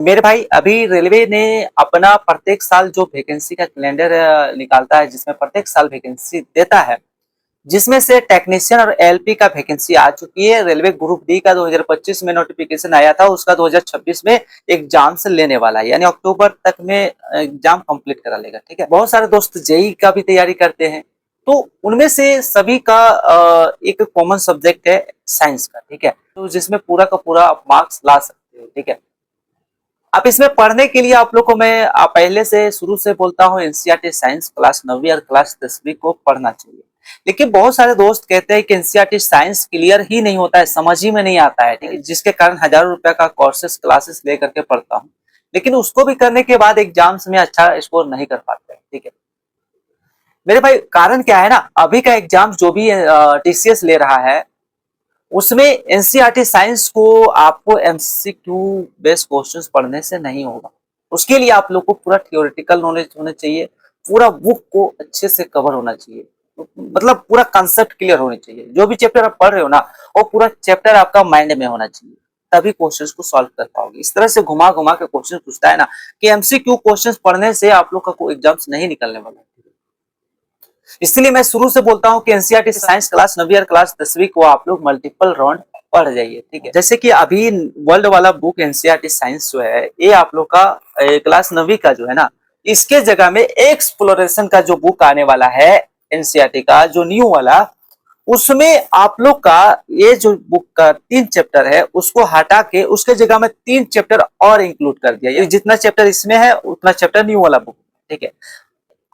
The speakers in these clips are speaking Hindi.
मेरे भाई अभी रेलवे ने अपना प्रत्येक साल जो वैकेंसी का कैलेंडर निकालता है, जिसमें प्रत्येक साल वैकेंसी देता है, जिसमें से टेक्नीशियन और एलपी का वैकेंसी आ चुकी है। रेलवे ग्रुप डी का 2025 में नोटिफिकेशन आया था, उसका 2026 में एग्जाम से लेने वाला है, यानी अक्टूबर तक में एग्जाम कंप्लीट करा लेगा। ठीक है, बहुत सारे दोस्त जेई का भी तैयारी करते हैं, तो उनमें से सभी का एक कॉमन सब्जेक्ट है साइंस का। ठीक है, तो जिसमें पूरा का पूरा आप मार्क्स ला सकते हो। ठीक है, अब इसमें पढ़ने के लिए आप लोग को मैं पहले से शुरू से बोलता हूँ, एनसीईआरटी साइंस क्लास 9वीं और क्लास 10वीं को पढ़ना चाहिए। लेकिन बहुत सारे दोस्त कहते हैं कि एनसीईआरटी साइंस क्लियर ही नहीं होता है, समझ ही में नहीं आता है। ठीक है, जिसके कारण हजारों रुपए का कोर्सेस क्लासेस ले करके पढ़ता हूँ, लेकिन उसको भी करने के बाद एग्जाम्स में अच्छा स्कोर नहीं कर पाते। ठीक है मेरे भाई, कारण क्या है ना, अभी का एग्जाम जो भी टीसीएस ले रहा है, उसमें एनसीईआरटी साइंस को आपको एमसीक्यू बेस्ड क्वेश्चंस पढ़ने से नहीं होगा। उसके लिए आप लोग को पूरा थियोरेटिकल नॉलेज होना चाहिए, पूरा बुक को अच्छे से कवर होना चाहिए, मतलब पूरा कंसेप्ट क्लियर होना चाहिए। जो भी चैप्टर आप पढ़ रहे हो ना, वो पूरा चैप्टर आपका माइंड में होना चाहिए, तभी क्वेश्चंस को सॉल्व कर पाओगे। इस तरह से घुमा घुमा के क्वेश्चन पूछता है ना, कि एमसीक्यू क्वेश्चंस पढ़ने से आप लोग का कोई एग्जाम्स नहीं निकलने वाला। इसलिए मैं शुरू से बोलता हूँ कि एनसीईआरटी साइंस क्लास 9वीं और क्लास 10वीं को आप लोग मल्टीपल राउंड पढ़ जाइए। ठीक है, जैसे कि अभी वर्ल्ड वाला बुक एनसीईआरटी साइंस जो है, ये आप लोग का क्लास 9वीं का जो है ना, इसके जगह में एक्सप्लोरेशन का जो बुक आने वाला है एनसीईआरटी का, जो न्यू वाला, उसमें आप लोग का ये जो बुक का 3 चैप्टर है, उसको हटा के उसके जगह में 3 चैप्टर और इंक्लूड कर दिया। ये जितना चैप्टर इसमें है उतना चैप्टर न्यू वाला बुक। ठीक है,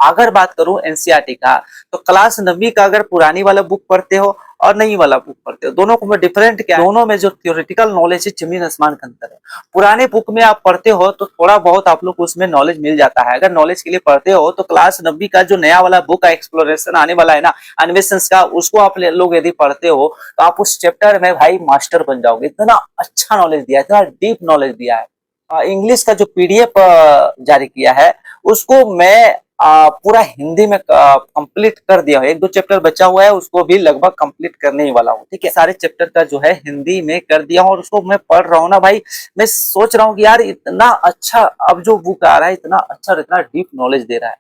अगर बात करूं एनसीईआरटी का, तो क्लास 9वीं का अगर पुरानी वाला बुक पढ़ते हो और नई वाला बुक पढ़ते हो, दोनों को में डिफरेंट क्या है? दोनों में जो थियोरेटिकल नॉलेज है, जमीन आसमान का अंतर है। पुराने बुक में आप पढ़ते हो तो थोड़ा बहुत आप लोग को उसमें नॉलेज मिल जाता है। अगर नॉलेज के लिए पढ़ते हो तो क्लास 9वीं का जो नया वाला बुक का एक्सप्लोरेशन आने वाला है ना, अन्वेषण का, उसको आप लोग यदि पढ़ते हो तो आप उस चैप्टर में भाई मास्टर बन जाओगे। इतना अच्छा नॉलेज दिया है, इतना डीप नॉलेज दिया है। इंग्लिश का जो पीडीएफ जारी किया है, उसको मैं पूरा हिंदी में कंप्लीट कर दिया हूँ। 1-2 चैप्टर बचा हुआ है, उसको भी लगभग कंप्लीट करने ही वाला हूँ। ठीक है, सारे चैप्टर का जो है हिंदी में कर दिया हूँ, और उसको मैं पढ़ रहा हूँ ना भाई, मैं सोच रहा हूँ कि यार इतना अच्छा अब जो बुक आ रहा है, इतना अच्छा और इतना डीप नॉलेज दे रहा है।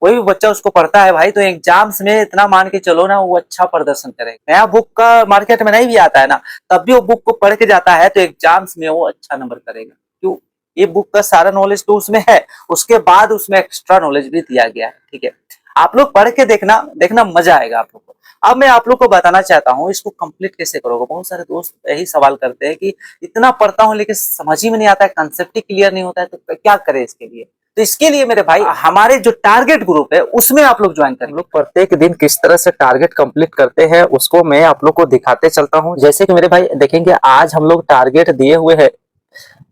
कोई भी बच्चा उसको पढ़ता है भाई, तो एग्जाम्स में इतना मान के चलो ना, वो अच्छा प्रदर्शन करेगा। नया बुक का मार्केट में नहीं भी आता है ना, तब भी वो बुक को पढ़ के जाता है, तो एग्जाम्स में वो अच्छा नंबर करेगा। क्यों? ये बुक का सारा नॉलेज तो उसमें है, उसके बाद उसमें एक्स्ट्रा नॉलेज भी दिया गया है। ठीक है, आप लोग पढ़ के देखना, देखना मजा आएगा आप लोग को। अब मैं आप लोग को बताना चाहता हूँ, इसको कंप्लीट कैसे करोगे। बहुत सारे दोस्त यही सवाल करते हैं कि इतना पढ़ता हूँ लेकिन समझ ही में नहीं आता है, कंसेप्ट ही क्लियर नहीं होता है, तो क्या करें इसके लिए। तो इसके लिए मेरे भाई, हमारे जो टारगेट ग्रुप है उसमें आप लोग ज्वाइन करें। हम लोग प्रत्येक दिन किस तरह से टारगेट कंप्लीट करते हैं, उसको मैं आप लोग को दिखाते चलता हूँ। जैसे कि मेरे भाई देखेंगे, आज हम लोग टारगेट दिए हुए हैं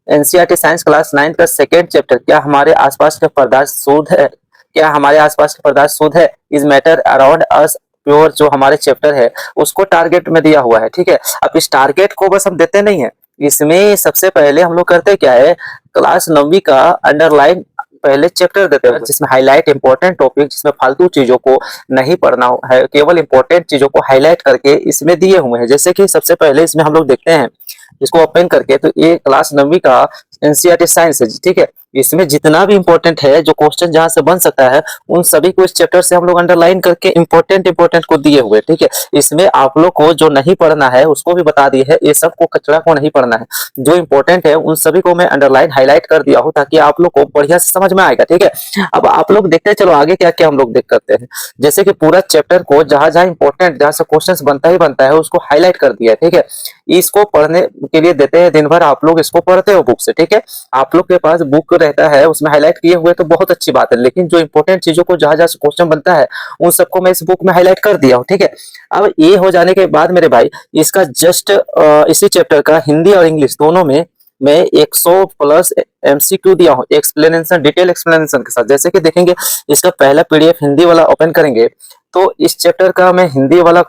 एनसीईआरटी साइंस क्लास 9 का सेकेंड चैप्टर, क्या हमारे आसपास के पदार्थ शुद्ध है, क्या हमारे आसपास के पदार्थ शुद्ध है, is matter around us pure, जो हमारे चैप्टर है उसको टारगेट में दिया हुआ है। ठीक है, अब इस टारगेट को बस हम देते नहीं है, इसमें सबसे पहले हम लोग करते क्या है, क्लास 9वीं का अंडरलाइन पहले चैप्टर देते हैं, जिसमें हाईलाइट इंपॉर्टेंट टॉपिक, जिसमें फालतू चीजों को नहीं पढ़ना है, केवल इंपॉर्टेंट चीजों को हाईलाइट करके इसमें दिए हुए हैं। जैसे कि सबसे पहले इसमें हम लोग देखते हैं, इसको ओपन करके, तो ये क्लास 9वीं का एनसीईआरटी साइंस है। ठीक है, इसमें जितना भी इंपॉर्टेंट है, जो क्वेश्चन जहां से बन सकता है, उन सभी को इस चैप्टर से हम लोग अंडरलाइन करके इंपॉर्टेंट को दिए हुए। ठीक है, इसमें आप लोग को जो नहीं पढ़ना है उसको भी बता दिए है, ये सब को कचरा को नहीं पढ़ना है, जो इंपॉर्टेंट है उन सभी को मैं अंडरलाइन हाईलाइट कर दिया हूँ, ताकि आप लोग को बढ़िया से समझ में आएगा। ठीक है, अब आप लोग देखते चलो आगे क्या क्या हम लोग देख करते हैं। जैसे कि पूरा चैप्टर को जहां जहां इंपॉर्टेंट, जहां से क्वेश्चन बनता ही बनता है, उसको हाईलाइट कर दिया है। ठीक है, इसको पढ़ने के लिए देते हैं, दिन भर आप लोग इसको पढ़ते हो बुक से। ठीक है, आप लोग के पास बुक रहता है, उसमें हाईलाइट किए हुए तो बहुत अच्छी बात है, लेकिन जो इंपॉर्टेंट चीजों को जहां जहां से क्वेश्चन बनता है, उन सबको मैं इस बुक में हाईलाइट कर दिया हूँ। ठीक है, अब ये हो जाने के बाद मेरे भाई, इसका जस्ट इसी चैप्टर का हिंदी और इंग्लिश दोनों में मैं 100 प्लस एमसीक्यू दिया हूँ, एक्सप्लेनेशन, डिटेल एक्सप्लेनेशन के साथ। जैसे कि देखेंगे, इसका पहला पीडीएफ हिंदी वाला ओपन करेंगे, तो इस चैप्टर का मैं हिंदी वाला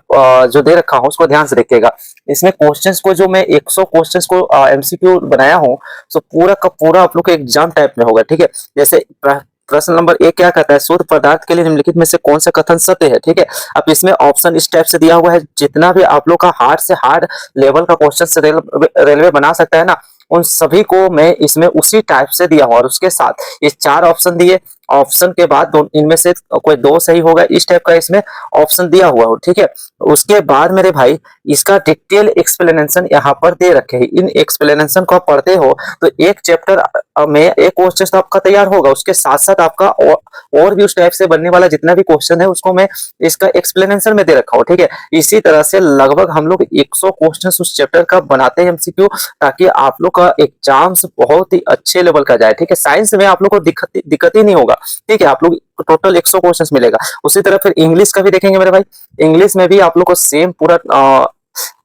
जो दे रखा हूँ उसको ध्यान से देखिएगा। इसमें क्वेश्चंस को जो मैं 100 क्वेश्चंस को एमसीक्यू बनाया हूँ, तो पूरा का पूरा आप लोग के एग्जाम टाइप में होगा। ठीक है, जैसे प्रश्न नंबर 1 क्या कहता है, शुद्ध पदार्थ के लिए निम्नलिखित में से कौन सा कथन सत्य है। ठीक है, अब इसमें ऑप्शन इस टाइप से दिया हुआ है, जितना भी आप लोग का हार्ड से हार्ड लेवल का क्वेश्चन से रेलवे बना सकता है ना, उन सभी को मैं इसमें उसी टाइप से दिया हूँ और उसके साथ ये 4 ऑप्शन दिए। ऑप्शन के बाद इनमें से कोई 2 सही होगा, इस टाइप का इसमें ऑप्शन दिया हुआ हो, ठीक है। उसके बाद मेरे भाई इसका डिटेल एक्सप्लेनेशन यहाँ पर दे रखे हैं। इन एक्सप्लेनेशन को आप पढ़ते हो तो एक चैप्टर में एक क्वेश्चन तो आपका तैयार होगा, उसके साथ साथ आपका और भी उस टाइप से बनने वाला जितना भी क्वेश्चन है उसको मैं इसका एक्सप्लेनेशन में दे रखा हूँ, ठीक है। इसी तरह से लगभग हम लोग 100 क्वेश्चन उस चैप्टर का बनाते हैं एमसीक्यू, ताकि आप लोग का एग्जाम्स बहुत ही अच्छे लेवल का जाए, ठीक है। साइंस में आप लोग को दिक्कत ही नहीं होगा, ठीक है। आप लोग टोटल 100 क्वेश्चंस मिलेगा। उसी तरह फिर इंग्लिश का भी देखेंगे मेरे भाई। इंग्लिश में भी आप लोग को सेम पूरा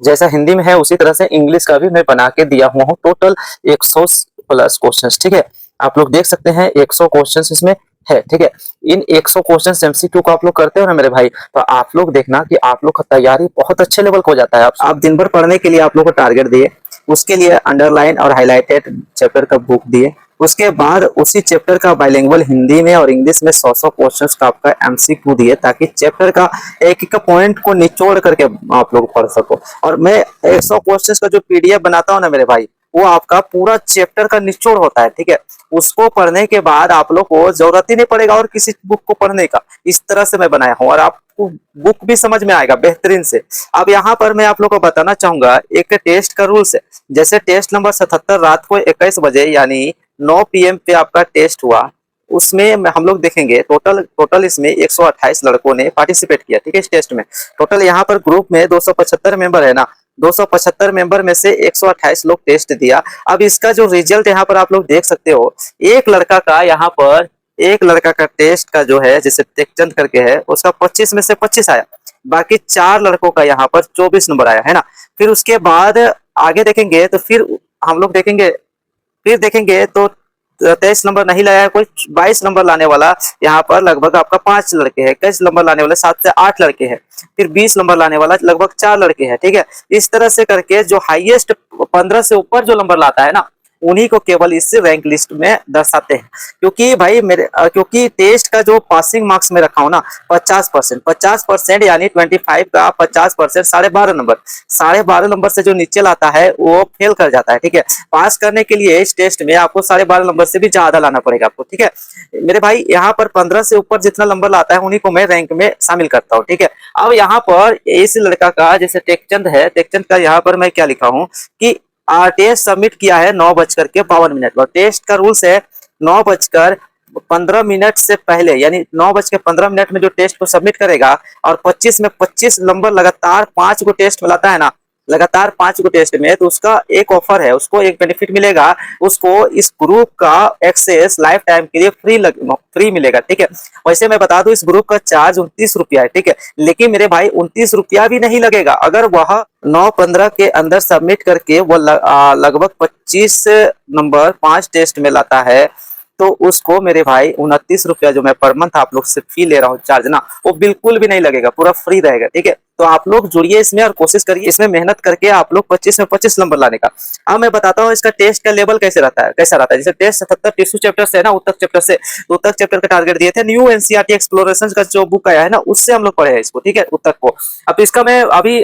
जैसा हिंदी में है उसी तरह से इंग्लिश का भी मैं बना के दिया हुआ हूँ, टोटल 100 प्लस क्वेश्चंस, ठीक है। आप लोग देख सकते हैं 100 क्वेश्चंस इसमें है, ठीक है। इन 100 क्वेश्चन एमसीक्यू को आप लोग करते हो ना मेरे भाई, तो आप लोग देखना कि आप लोग का तैयारी बहुत अच्छे लेवल का हो जाता है। आप दिन भर पढ़ने के लिए आप लोग को टारगेट दिए, उसके लिए अंडरलाइन और हाईलाइटेड चैप्टर का बुक दिए, उसके बाद उसी चैप्टर का बाइलिंगुअल हिंदी में और इंग्लिश में 100 क्वेश्चंस का आपका एमसीक्यू दिए, ताकि चैप्टर का एक एक पॉइंट को निचोड़ करके आप लोग पढ़ सको। और मैं 100 क्वेश्चंस का जो पीडीएफ बनाता हूँ ना मेरे भाई, वो आपका पूरा चैप्टर का निचोड़ होता है, ठीक है। उसको पढ़ने के बाद आप लोग को जरूरत ही नहीं पड़ेगा और किसी बुक को पढ़ने का, इस तरह से मैं बनाया हूँ और आपको बुक भी समझ में आएगा बेहतरीन से। अब यहाँ पर मैं आप लोग को बताना चाहूंगा एक टेस्ट का रूल्स है। जैसे टेस्ट नंबर 77 रात को 21 बजे यानी 9 PM पे आपका टेस्ट हुआ, उसमें हम लोग देखेंगे टोटल इसमें 128 लड़कों ने पार्टिसिपेट किया, ठीक है। इस टेस्ट में टोटल यहाँ पर ग्रुप में 275 मेंबर है ना, 275 मेंबर में से 128 लोग टेस्ट दिया। अब इसका जो रिजल्ट यहाँ पर आप लोग देख सकते हो, एक लड़का का टेस्ट का जो है जैसे टेकचंद करके है, उसका 25 में से 25 आया, बाकी 4 लड़कों का यहाँ पर 24 नंबर आया है ना। फिर उसके बाद आगे देखेंगे तो फिर हम लोग देखेंगे तो 23 नंबर नहीं लाया है कोई, 22 नंबर लाने वाला यहाँ पर लगभग आपका 5 लड़के हैं, 21 नंबर लाने वाले 7 से 8 लड़के हैं, फिर 20 नंबर लाने वाला लगभग 4 लड़के हैं, ठीक है। इस तरह से करके जो हाईएस्ट 15 से ऊपर जो नंबर लाता है ना, उन्हीं को केवल इस रैंक लिस्ट में दर्शाते हैं। क्योंकि भाई क्योंकि टेस्ट का जो पासिंग मार्क्स में रखा हूं ना 50% यानी 25 का 50% 12.5 नंबर, 12.5 नंबर से जो नीचे लाता है वो फेल कर जाता है, ठीक है। पास करने के लिए इस टेस्ट में आपको 12.5 नंबर से भी ज्यादा लाना पड़ेगा आपको, ठीक है मेरे भाई। यहाँ पर 15 से ऊपर जितना नंबर लाता है उन्हीं को मैं रैंक में शामिल करता हूँ, ठीक है। अब यहाँ पर इस लड़का का जैसे टेकचंद है, टेकचंद का यहाँ पर मैं क्या लिखा हूँ कि टेस्ट सबमिट किया है 9:52 और टेस्ट का रूल्स है 9:15 से पहले यानी 9:15 में जो टेस्ट को सबमिट करेगा और 25 में 25 नंबर लगातार 5 को टेस्ट में लाता है ना, लगातार 5 को टेस्ट में, तो उसका एक ऑफर है, उसको एक बेनिफिट मिलेगा, उसको इस ग्रुप का एक्सेस लाइफ टाइम के लिए फ्री मिलेगा, ठीक है। वैसे मैं बता दूं इस ग्रुप का चार्ज 29 रुपया है, ठीक है। लेकिन मेरे भाई 29 रुपया भी नहीं लगेगा अगर वह 9:15 के अंदर सबमिट करके वो लगभग 25 नंबर 5 टेस्ट में लाता है, तो उसको मेरे भाई 29 रुपया जो मैं पर मंथ आप लोग से फी ले रहा हूँ चार्ज ना, वो बिल्कुल भी नहीं लगेगा, पूरा फ्री रहेगा, ठीक है। तो आप लोग जुड़िए इसमें और कोशिश करिए इसमें मेहनत करके आप लोग 25 में 25 नंबर लाने का। अब मैं बताता हूँ इसका टेस्ट का लेवल कैसा रहता है। जैसे टेस्ट 77 टिश्यू चैप्टर से है ना, उत्तक चैप्टर से, तो उत्तक चैप्टर का टारगेट दिए थे। न्यू एनसीईआरटी एक्सप्लोरेशन का जो बुक आया है ना, उससे हम लोग पढ़े हैं इसको, ठीक है, उत्तक को। अब इसका मैं अभी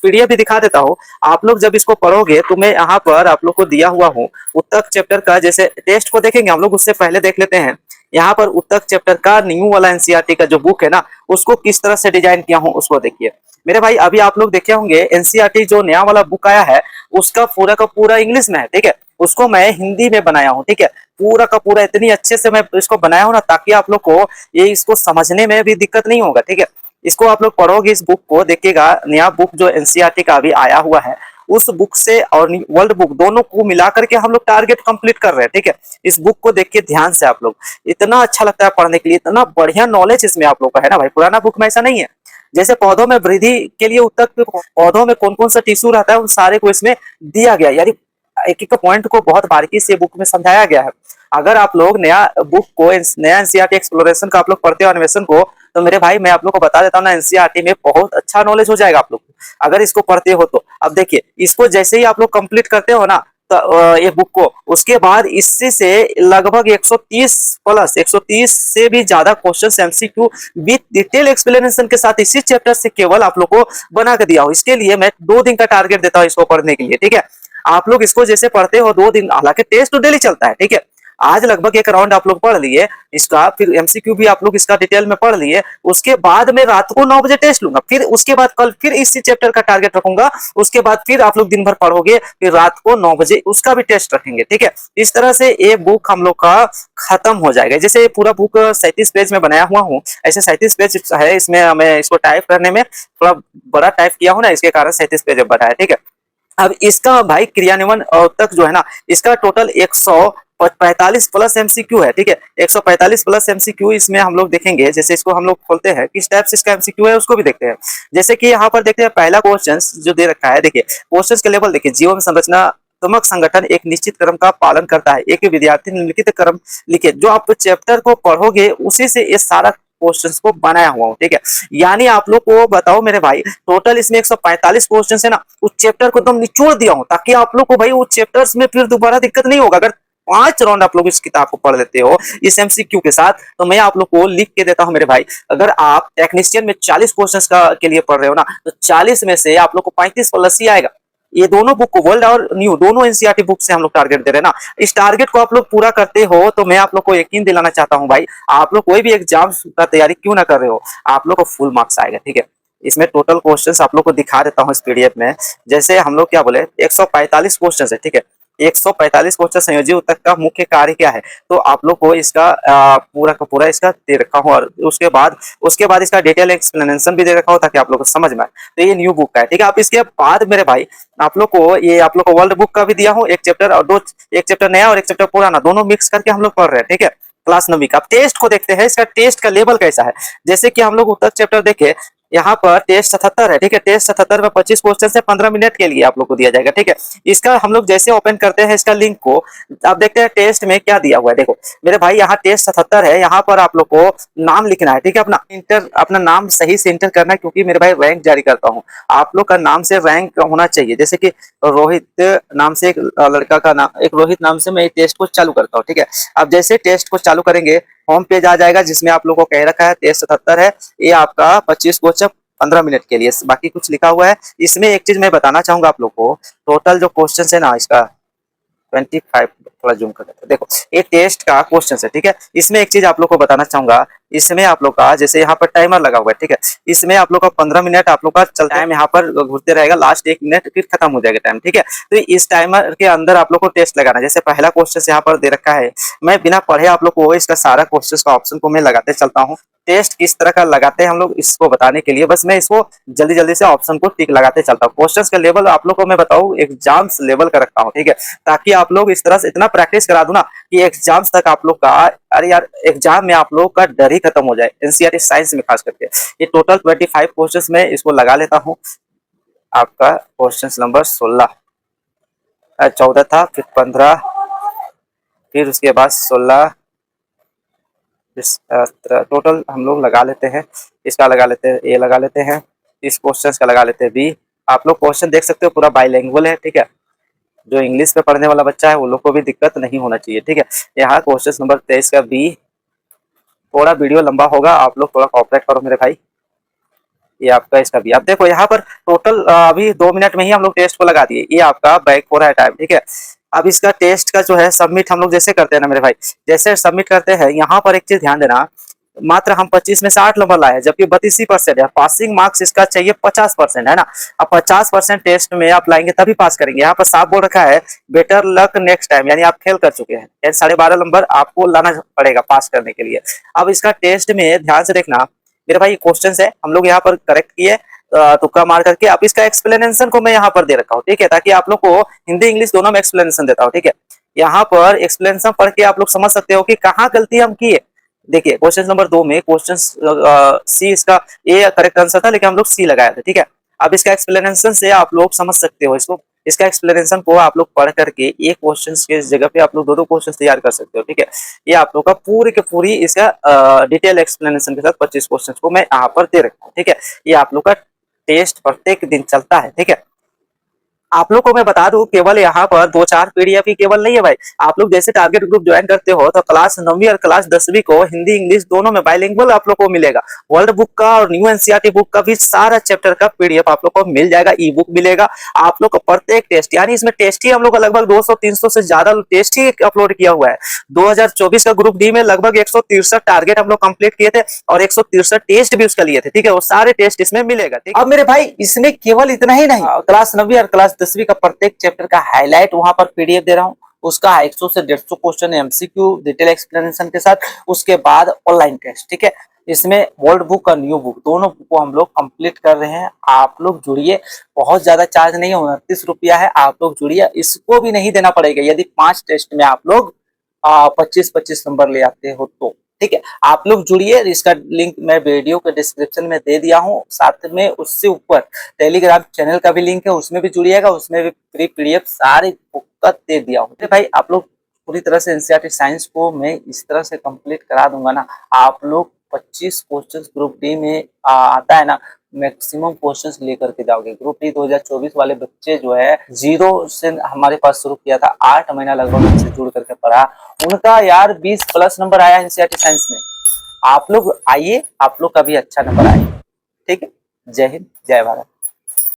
पीडीएफ भी दिखा देता हूँ। आप लोग जब इसको पढ़ोगे तो मैं यहाँ पर आप लोग को दिया हुआ हूँ उत्तक चैप्टर का, जैसे टेस्ट को देखेंगे हम लोग उससे पहले देख लेते हैं यहाँ पर उत्तक चैप्टर का न्यू वाला एनसीईआरटी का जो बुक है ना, उसको किस तरह से डिजाइन किया हूँ उसको देखिए मेरे भाई। अभी आप लोग देखे होंगे एनसीईआरटी जो नया वाला बुक आया है उसका पूरा का पूरा इंग्लिश में है, ठीक है। उसको मैं हिंदी में बनाया हूँ, ठीक है, पूरा का पूरा इतनी अच्छे से मैं इसको बनाया हूँ ना, ताकि आप लोग को ये इसको समझने में भी दिक्कत नहीं होगा, ठीक है। इसको आप लोग पढ़ोगे, इस बुक को देखिएगा, नया बुक जो एनसीईआरटी का अभी आया हुआ है उस बुक से और वर्ल्ड बुक दोनों को मिला करके हम लोग टारगेट कंप्लीट कर रहे हैं, ठीक है। इस बुक को देखिए ध्यान से आप लोग, इतना अच्छा लगता है पढ़ने के लिए, इतना बढ़िया नॉलेज इसमें आप लोग का है ना भाई। पुराना बुक में ऐसा नहीं है। जैसे पौधों में वृद्धि के लिए उत्तक पौधों में कौन कौन सा टिश्यू रहता है उन सारे को इसमें दिया गया, यानी एक एक पॉइंट को बहुत बारीकी से बुक में समझाया गया है। अगर आप लोग नया बुक को नया एनसीईआरटी एक्सप्लोरेशन का आप लोग पढ़ते हो अन्वेषण को, तो मेरे भाई मैं आप लोग को बता देता हूँ ना, एनसीईआरटी में बहुत अच्छा नॉलेज हो जाएगा आप लोग अगर इसको पढ़ते हो तो। अब देखिए इसको जैसे ही आप लोग कंप्लीट करते हो ना तो ये बुक को, उसके बाद इससे से लगभग 130 से भी ज्यादा questions MCQ with detail explanation के साथ इसी चैप्टर से केवल आप लोग को बना के दिया हूँ। इसके लिए मैं 2 दिन का टारगेट देता हूँ इसको पढ़ने के लिए, ठीक है। आप लोग इसको जैसे पढ़ते हो 2 दिन, हालांकि टेस्ट तो डेली चलता है, ठीक है। आज लगभग एक राउंड आप लोग पढ़ लिए इसका, फिर एमसीक्यू भी आप लोग इसका डिटेल में पढ़ लिए, उसके बाद मैं रात को 9 बजे टेस्ट लूंगा, फिर उसके बाद कल फिर इसी चैप्टर का टारगेट रखूंगा, उसके बाद फिर आप लोग दिन भर पढ़ोगे, फिर रात को 9 बजे उसका भी टेस्ट रखेंगे, ठीक है। इस तरह से ये बुक हम लोग का खत्म हो जाएगा। जैसे पूरा बुक 37 पेज में बनाया हुआ हूँ, ऐसे 37 पेज है, इसमें मैं इसको टाइप करने में थोड़ा बड़ा टाइप किया हूँ ना, इसके कारण 37 पेज बनाया, ठीक है। अब इसका भाई क्रियान्वयन तक जो है ना, इसका टोटल 145 प्लस एमसीक्यू है, ठीक है। 145 प्लस एमसीक्यू इसमें हम लोग देखेंगे। जैसे इसको हम लोग खोलते हैं, किस टाइप से इसका एमसीक्यू है उसको भी देखते हैं। जैसे कि यहाँ पर देखते हैं पहला क्वेश्चन जो दे रखा है, देखिए क्वेश्चन के लेवल देखिए, जीवन संरचनात्मक संगठन एक निश्चित क्रम का पालन करता है, एक विद्यार्थी निम्नलिखित क्रम लिखे। जो आप चैप्टर को पढ़ोगे उसी से ये सारा क्वेश्चंस को बनाया हुआ हूँ, ठीक है। यानी आप लोग को बताओ मेरे भाई, टोटल इसमें 145 क्वेश्चन है ना, उस चैप्टर को एकदम निचोड़ दिया हूँ, ताकि आप लोग को भाई उस चैप्टर्स में फिर दोबारा दिक्कत नहीं होगा। अगर 5 राउंड आप लोग इस किताब को पढ़ लेते हो इस एमसीक्यू के साथ, तो मैं आप लोग को लिख के देता हूं मेरे भाई। अगर आप टेक्नीशियन में 40 क्वेश्चंस का के लिए पढ़ रहे हो ना, तो 40 में से आप लोग को 35 प्लस ही आएगा। ये दोनों बुक को, वर्ल्ड और न्यू दोनों एनसीईआरटी बुक से हम लोग टारगेट दे रहे हैं ना। इस टारगेट को आप लोग पूरा करते हो तो मैं आप लोग को यकीन दिलाना चाहता हूं भाई, आप लोग कोई भी एग्जाम का तैयारी क्यों ना कर रहे हो, आप लोग को फुल मार्क्स आएगा, ठीक है। इसमें टोटल क्वेश्चंस आप लोग को दिखा देता हूं इस पीडीएफ में। जैसे हम लोग क्या बोले, 145 क्वेश्चन है, ठीक है। 145 क्वेश्चन संयोजी उत्तर का मुख्य कार्य क्या है, तो आप लोग को इसका पूरा का पूरा इसका दे रखा हूँ, और उसके बाद इसका डिटेल एक्सप्लेनेशन भी दे रखा हो, ताकि आप लोग को समझ में आए। तो ये न्यू बुक का है, ठीक है। आप इसके बाद मेरे भाई आप लोग को वर्ल्ड बुक का भी दिया हूँ, एक चैप्टर और एक चैप्टर नया और एक चैप्टर पुराना, दोनों मिक्स करके हम लोग पढ़ रहे हैं, ठीक है। क्लास 9वीं का। अब टेस्ट को देखते हैं, इसका टेस्ट का लेवल कैसा है। जैसे कि हम लोग उत्तर चैप्टर देखे, यहाँ पर टेस्ट 77 है, ठीक है। टेस्ट 77 में 25 क्वेश्चन से 15 मिनट के लिए आप लोग को दिया जाएगा, ठीक है। इसका हम लोग जैसे ओपन करते हैं इसका लिंक को, आप देखते हैं टेस्ट में क्या दिया हुआ है। देखो मेरे भाई, यहाँ टेस्ट 77 है, यहाँ पर आप लोग को नाम लिखना है, ठीक है। अपना नाम सही से इंटर करना है, क्योंकि मेरे भाई रैंक जारी करता हूँ, आप लोग का नाम से रैंक होना चाहिए। जैसे कि रोहित नाम से एक लड़का का नाम, एक रोहित नाम से मैं टेस्ट को चालू करता हूँ, ठीक है। अब जैसे टेस्ट को चालू करेंगे, होम पेज आ जाएगा, जिसमें आप लोग को कह रखा है टेस्ट 77 है, ये आपका 25 क्वेश्चन 15 मिनट के लिए, बाकी कुछ लिखा हुआ है। इसमें एक चीज मैं बताना चाहूंगा आप लोग को, टोटल जो क्वेश्चन है ना, इसका 25, थोड़ा जूम कर देते हैं। देखो ये टेस्ट का क्वेश्चन है, ठीक है। इसमें एक चीज आप लोग को बताना चाहूंगा, इसमें आप लोग का जैसे यहाँ पर टाइमर लगा हुआ है, ठीक है। इसमें आप लोग का 15 मिनट आप लोग का चलता है, यहाँ पर घूरते रहेगा, लास्ट 1 मिनट फिर खत्म हो जाएगा टाइम, ठीक है। तो इस टाइमर के अंदर आप लोग को टेस्ट लगाना है। जैसे पहला क्वेश्चन यहाँ पर दे रखा है, मैं बिना पढ़े आप लोग को इसका सारा क्वेश्चन का ऑप्शन को मैं लगाते चलता हूँ। टेस्ट किस तरह का लगाते हैं हम लोग इसको बताने के लिए, बस मैं इसको जल्दी जल्दी से ऑप्शन को टिक लगाते चलता हूँ। क्वेश्चंस का लेवल आप लोग को मैं बताऊँ एग्जाम्स लेवल का रखता हूँ, ठीक है। ताकि आप लोग इस तरह से इतना प्रैक्टिस करा दूं ना, कि एग्जाम्स तक आप लोग का, अरे यार एग्जाम में आप लोग का डर ही खत्म हो जाए, एनसीईआरटी साइंस में खास करके। ये टोटल 25 क्वेश्चंस में इसको लगा लेता हूँ। आपका क्वेश्चन नंबर 16, 14 था, फिर 15, फिर उसके बाद 16, टोटल हम लोग लगा लेते हैं। इसका लगा लेते हैं, ए लगा लेते हैं, इस क्वेश्चन का लगा लेते हैं बी। आप लोग क्वेश्चन देख सकते हो, पूरा बाइलिंगुअल है, ठीक है। जो इंग्लिश में पढ़ने वाला बच्चा है वो लोग को भी दिक्कत नहीं होना चाहिए, ठीक है। यहाँ क्वेश्चन नंबर 23 का बी, थोड़ा वीडियो लंबा होगा, आप लोग थोड़ा कॉपरेट करो मेरे भाई। ये आपका इसका भी, आप देखो यहाँ पर टोटल अभी 2 मिनट में ही हम लोग टेस्ट को लगा दिए। ये आपका बैक हो रहा है टाइम, ठीक है। अब इसका टेस्ट का जो है सबमिट हम लोग जैसे करते हैं ना मेरे भाई, जैसे सबमिट करते हैं, यहाँ पर एक चीज ध्यान देना, मात्र हम 25 में से 8 नंबर लाए, जबकि 32% है। पासिंग मार्क्स इसका चाहिए 50% है ना। अब 50% टेस्ट में आप लाएंगे तभी पास करेंगे। यहाँ पर साफ बोल रखा है बेटर लक नेक्स्ट टाइम, यानी आप फेल कर चुके हैं, यानी 12.5 नंबर आपको लाना पड़ेगा पास करने के लिए। अब इसका टेस्ट में ध्यान से देखना मेरे भाई, क्वेश्चन है हम लोग यहाँ पर करेक्ट किए तुक्का मार करके। अब इसका एक्सप्लेनेशन को मैं यहाँ पर दे रखा हूँ, ठीक है, ताकि आप लोग को हिंदी इंग्लिश दोनों में एक्सप्लेनेशन देता हूँ, ठीक है। यहाँ पर एक्सप्लेनेशन पढ़ के आप लोग समझ सकते हो कि कहाँ गलती हम किए। देखिए क्वेश्चन नंबर 2 में क्वेश्चन सी, इसका ए करेक्ट आंसर था, लेकिन हम लोग सी लगाया था, ठीक है। अब इसका एक्सप्लेनेशन से आप लोग समझ सकते हो इसको, इसका एक्सप्लेनेशन को आप लोग पढ़ करके एक क्वेश्चन के जगह पे आप लोग 2-2 क्वेश्चन तैयार कर सकते हो, ठीक है। ये आप लोग का पूरी के पूरी इसका डिटेल एक्सप्लेनेशन के साथ 25 क्वेश्चन को मैं यहाँ पर दे रखा हूँ, ठीक है। ये आप लोग का टेस्ट प्रत्येक दिन चलता है, ठीक है। आप लोग को मैं बता दूं, केवल यहाँ पर 2-4 पीडीएफ ही केवल नहीं है भाई। आप लोग जैसे टारगेट ग्रुप ज्वाइन करते हो तो क्लास 9वीं और क्लास 10वीं को हिंदी इंग्लिश दोनों में बाइलिंगुअल आप लोग को मिलेगा। वर्ल्ड बुक का और न्यू एनसीईआरटी बुक का भी सारा चैप्टर का पीडीएफ आप लोग को मिल जाएगा, ई बुक मिलेगा। आप लोग को प्रत्येक टेस्ट, यानी इसमें टेस्ट ही हम लोग का लगभग 200-300 से ज्यादा टेस्ट ही अपलोड किया हुआ है। 2024 का ग्रुप डी में लगभग 163 टारगेट हम लोग कंप्लीट किए थे और 163 टेस्ट भी उसका लिए थे, ठीक है। वो सारे टेस्ट इसमें मिलेगा, ठीक है। अब मेरे भाई इसमें केवल इतना ही नहीं, क्लास 9वीं और क्लास 10वीं का प्रत्येक चैप्टर का हाईलाइट वहां पर पीडीएफ दे रहा हूँ। उसका 100 से 150 क्वेश्चन एमसीक्यू डिटेल एक्सप्लेनेशन के साथ, उसके बाद ऑनलाइन टेस्ट, ठीक है। इसमें ओल्ड बुक और न्यू बुक दोनों बुक को हम लोग कंप्लीट कर रहे हैं। आप लोग जुड़िए, बहुत ज्यादा चार्ज नहीं है, 29 रुपया है। आप लोग जुड़िए, इसको भी नहीं देना पड़ेगा यदि 5 टेस्ट में आप लोग 25-25 नंबर ले आते हो तो, ठीक है। आप लोग जुड़िए, इसका लिंक मैं वीडियो के डिस्क्रिप्शन में दे दिया हूँ। साथ में उससे ऊपर टेलीग्राम चैनल का भी लिंक है, उसमें भी जुड़िएगा। उसमें भी फ्री पीडीएफ सारे बुक का दे दिया हूँ। भाई आप लोग पूरी तरह से एनसीईआरटी साइंस को मैं इस तरह से कंप्लीट करा दूंगा ना, आप लोग 25 क्वेश्चंस ग्रुप डी में आता है ना, मैक्सिमम क्वेश्चंस लेकर के जाओगे। ग्रुप डी 2024 वाले बच्चे जो है जीरो से हमारे पास शुरू किया था, 8 महीना लगभग हमसे जुड़ करके पढ़ा, उनका यार 20 प्लस नंबर आया एनसीईआरटी साइंस में। आप लोग आइए, आप लोग का भी अच्छा नंबर आए, ठीक है। जय हिंद, जय भारत।